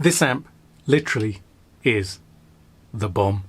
This amp literally is the bomb.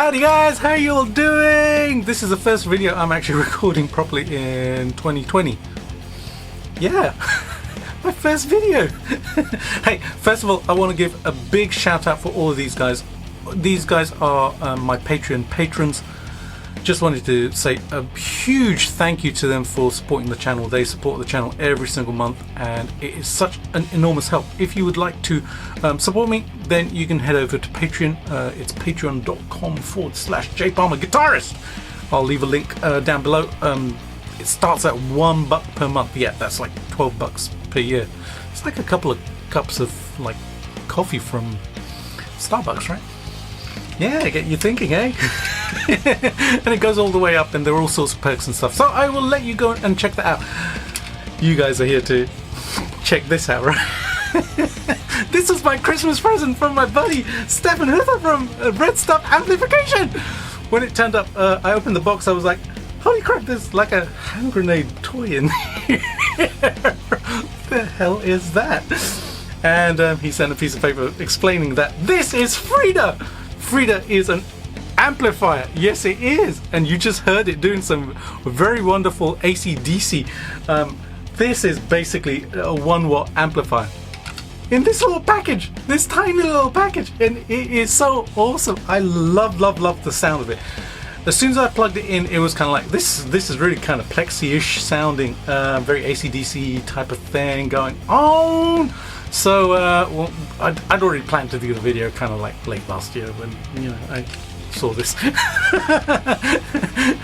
Howdy guys, how you all doing? This is the first video I'm actually recording properly in 2020. Yeah, my first video. Hey, first of all, I want to give a big shout out for all of these guys. These guys are my Patreon patrons. Just wanted to say a huge thank you to them for supporting the channel. They support the channel every single month and it is such an enormous help. If you would like to support me, then you can head over to Patreon. It's patreon.com/J Parmar Guitarist. I'll leave a link down below. It starts at $1 per month. Yeah, that's like $12 per year. It's like a couple of cups of like coffee from Starbucks, right? Yeah, get you thinking, eh? And it goes all the way up and there are all sorts of perks and stuff. So I will let you go and check that out. You guys are here to check this out, right? This was my Christmas present from my buddy Stefan Hüther from Redstuff Amplification. When it turned up, I opened the box, I was like, holy crap, there's like a hand grenade toy in here. The hell is that? And he sent a piece of paper explaining that this is Frieda. Frieda is an amplifier. Yes, it is. And you just heard it doing some very wonderful ACDC. This is basically a 1-watt amplifier in this little package, this tiny little package, and it is so awesome. I love the sound of it. As soon as I plugged it in, it was kind of like this is really kind of plexi-ish sounding, very ACDC type of thing going on. So well, I'd already planned to do the video kind of like late last year when, you know, I saw this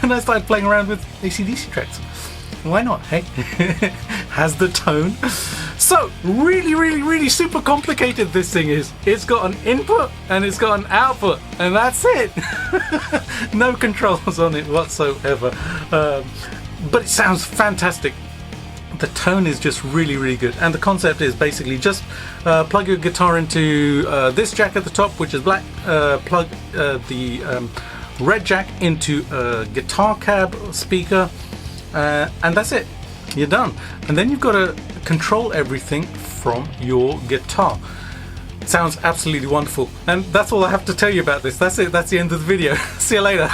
and I started playing around with ACDC tracks. Why not, hey? Has the tone. So really super complicated this thing is. It's got an input and it's got an output and that's it. No controls on it whatsoever, but it sounds fantastic. The tone is just really good, and the concept is basically just plug your guitar into this jack at the top, which is black, plug the red jack into a guitar cab speaker, and that's it. You're done. And then you've got to control everything from your guitar. It sounds absolutely wonderful, and that's all I have to tell you about this. That's it. That's the end of the video. See you later.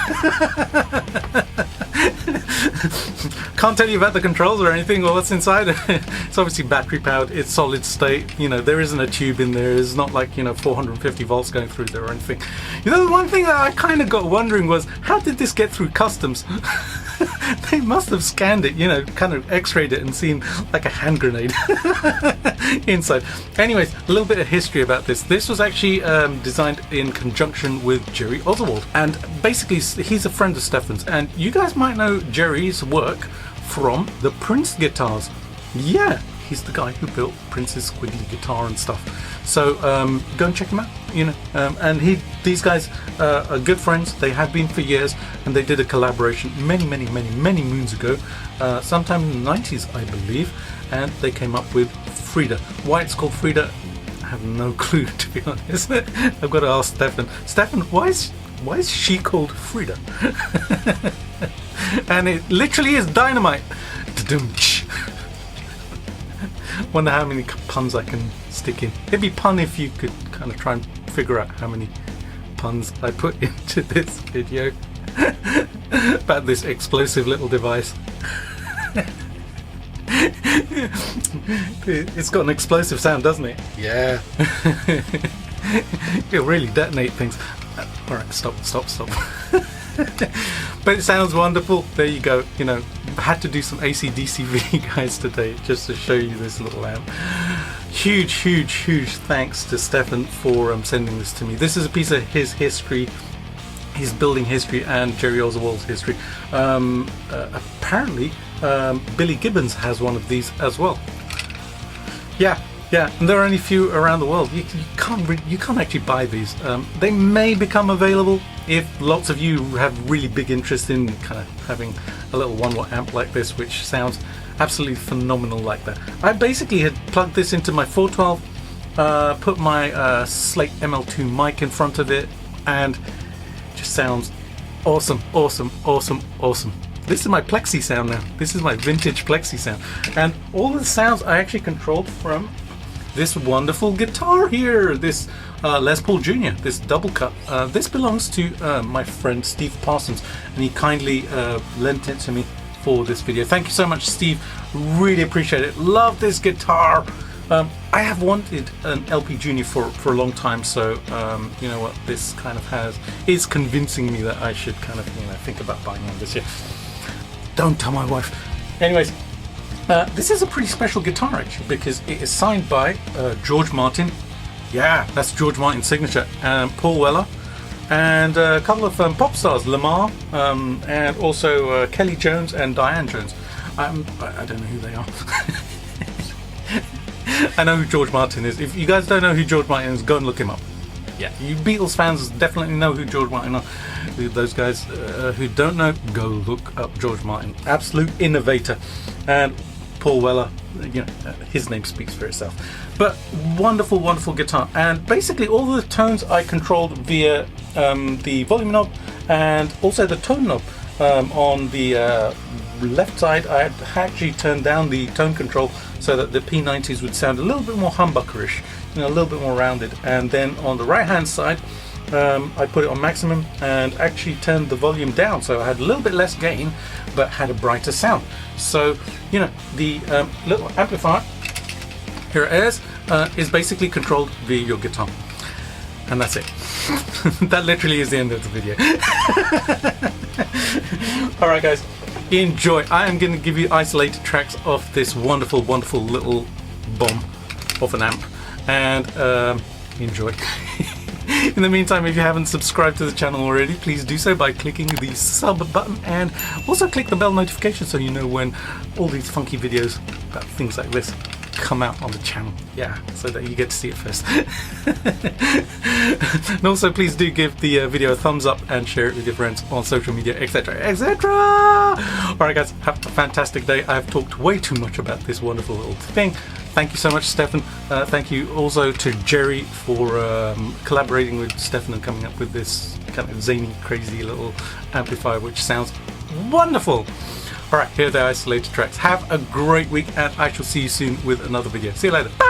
Can't tell you about the controls or anything or what's inside. It's obviously battery powered, it's solid state, you know, there isn't a tube in there, it's not like, you know, 450 volts going through there or anything. You know, the one thing that I kind of got wondering was, how did this get through customs? They must have scanned it, you know, kind of x-rayed it and seen like a hand grenade inside. Anyways, a little bit of history about this. This was actually designed in conjunction with Jerry Auerswald, and basically he's a friend of Stefan's, and you guys might know Jerry's work from the Prince guitars. Yeah, he's the guy who built Prince's squiggly guitar and stuff. So go and check him out, you know. And these guys are good friends. They have been for years, and they did a collaboration many moons ago, sometime in the 90s, I believe, and they came up with Freida. Why it's called Freida, I have no clue, to be honest. I've got to ask Stefan. Stefan, why is she called Freida? And it literally is dynamite. Wonder how many puns I can stick in. It'd be pun if you could kind of try and figure out how many puns I put into this video about this explosive little device. It's got an explosive sound, doesn't it? Yeah. It'll really detonate things. Alright, stop. But it sounds wonderful. There you go. You know, I had to do some ACDC for you guys today just to show you this little amp. Huge thanks to Stefan for sending this to me. This is a piece of his history, his building history, and Jerry Auerswald's history. Apparently Billy Gibbons has one of these as well. Yeah, and there are only few around the world. You can't actually buy these. They may become available if lots of you have really big interest in kind of having a little 1-watt amp like this, which sounds absolutely phenomenal like that. I basically had plugged this into my 412, put my Slate ML2 mic in front of it, and it just sounds awesome. This is my plexi sound now. This is my vintage plexi sound, and all the sounds I actually controlled from this wonderful guitar here, this Les Paul Jr., this double cut. This belongs to my friend Steve Parsons, and he kindly lent it to me for this video. Thank you so much, Steve. Really appreciate it. Love this guitar. I have wanted an LP Junior for a long time, so you know what, this kind of is convincing me that I should kind of think about buying one this year. Don't tell my wife. Anyways, this is a pretty special guitar actually, because it is signed by George Martin. Yeah, that's George Martin's signature. Paul Weller, and a couple of pop stars, Lamar, and also Kelly Jones and Diane Jones. I don't know who they are. I know who George Martin is. If you guys don't know who George Martin is, go and look him up. Yeah, you Beatles fans definitely know who George Martin are. Those guys who don't know, go look up George Martin. Absolute innovator. And Paul Weller, his name speaks for itself. But wonderful, wonderful guitar. And basically all the tones I controlled via the volume knob and also the tone knob. On the left side, I had actually turned down the tone control so that the P90s would sound a little bit more humbuckerish, a little bit more rounded. And then on the right hand side, I put it on maximum and actually turned the volume down, so I had a little bit less gain but had a brighter sound. So the little amplifier, here it is basically controlled via your guitar, and that's it. That literally is the end of the video. Alright guys, enjoy. I am going to give you isolated tracks of this wonderful, wonderful little bomb of an amp, and enjoy. In the meantime, if you haven't subscribed to the channel already, please do so by clicking the sub button, and also click the bell notification so you know when all these funky videos about things like this come out on the channel. Yeah, so that you get to see it first. And also please do give the video a thumbs up and share it with your friends on social media, etc, etc. Alright guys, have a fantastic day. I have talked way too much about this wonderful little thing. Thank you so much, Stefan. Thank you also to Jerry for collaborating with Stefan and coming up with this kind of zany, crazy little amplifier which sounds wonderful. Alright, here are the isolated tracks. Have a great week, and I shall see you soon with another video. See you later. Bye!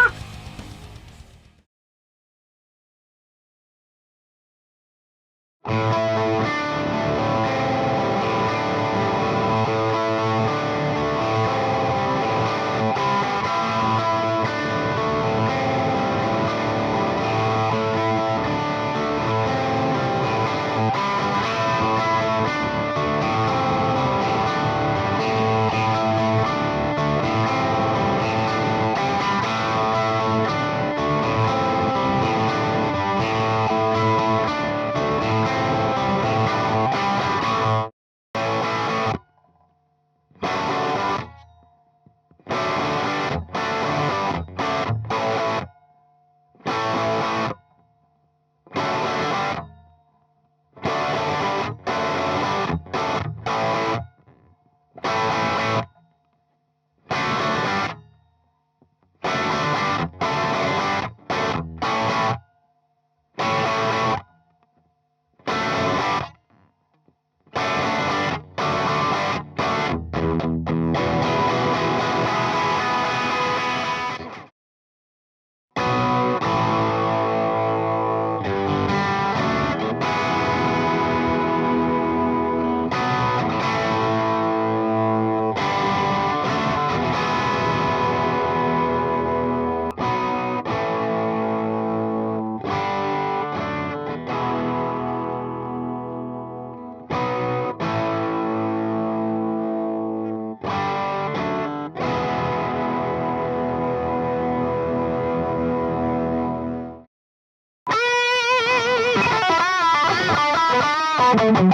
Thank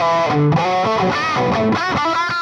you.